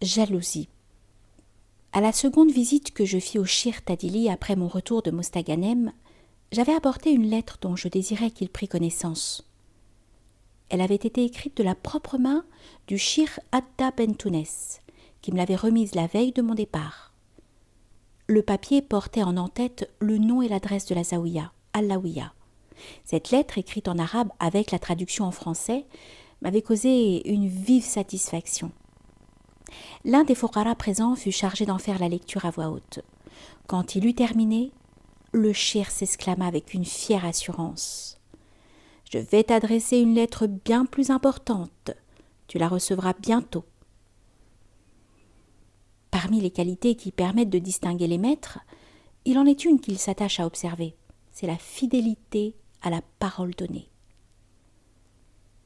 Jalousie. À la seconde visite que je fis au Shir Tadili après mon retour de Mostaganem, j'avais apporté une lettre dont je désirais qu'il prît connaissance. Elle avait été écrite de la propre main du Shir Adda Bentounes, qui me l'avait remise la veille de mon départ. Le papier portait en en-tête le nom et l'adresse de la Zaouïa, Allaouia. Cette lettre, écrite en arabe avec la traduction en français, m'avait causé une vive satisfaction. L'un des fourrara présents fut chargé d'en faire la lecture à voix haute. Quand il eut terminé, le shir s'exclama avec une fière assurance. « Je vais t'adresser une lettre bien plus importante. Tu la recevras bientôt. » Parmi les qualités qui permettent de distinguer les maîtres, il en est une qu'il s'attache à observer. C'est la fidélité à la parole donnée.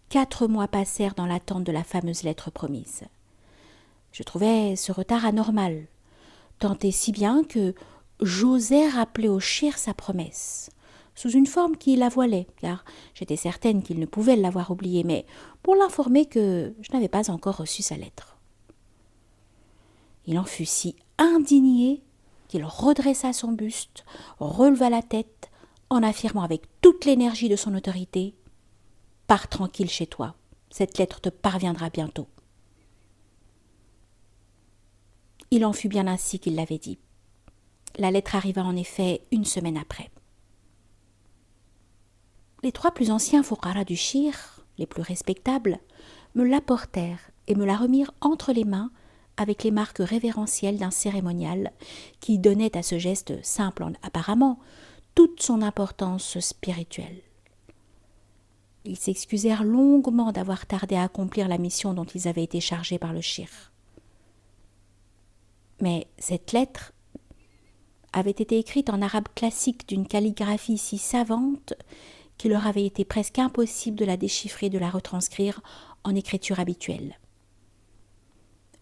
4 mois passèrent dans l'attente de la fameuse lettre promise. Je trouvais ce retard anormal, tant et si bien que j'osais rappeler au shir sa promesse, sous une forme qui la voilait, car j'étais certaine qu'il ne pouvait l'avoir oubliée, mais pour l'informer que je n'avais pas encore reçu sa lettre. Il en fut si indigné qu'il redressa son buste, releva la tête, en affirmant avec toute l'énergie de son autorité « Pars tranquille chez toi, cette lettre te parviendra bientôt. » Il en fut bien ainsi qu'il l'avait dit. La lettre arriva en effet 1 semaine après. Les 3 plus anciens fourrara du shir, les plus respectables, me l'apportèrent et me la remirent entre les mains avec les marques révérentielles d'un cérémonial qui donnait à ce geste simple apparemment toute son importance spirituelle. Ils s'excusèrent longuement d'avoir tardé à accomplir la mission dont ils avaient été chargés par le shir. Mais cette lettre avait été écrite en arabe classique d'une calligraphie si savante qu'il leur avait été presque impossible de la déchiffrer et de la retranscrire en écriture habituelle.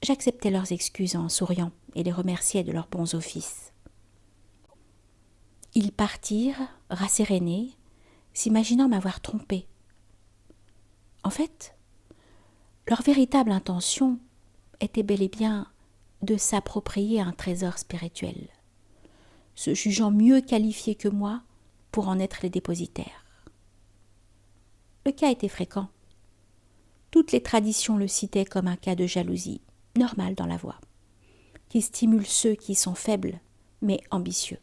J'acceptais leurs excuses en souriant et les remerciais de leurs bons offices. Ils partirent, rassérénés, s'imaginant m'avoir trompée. En fait, leur véritable intention était bel et bien de s'approprier un trésor spirituel, se jugeant mieux qualifiés que moi pour en être les dépositaires. Le cas était fréquent. Toutes les traditions le citaient comme un cas de jalousie, normal dans la voie, qui stimule ceux qui sont faibles mais ambitieux.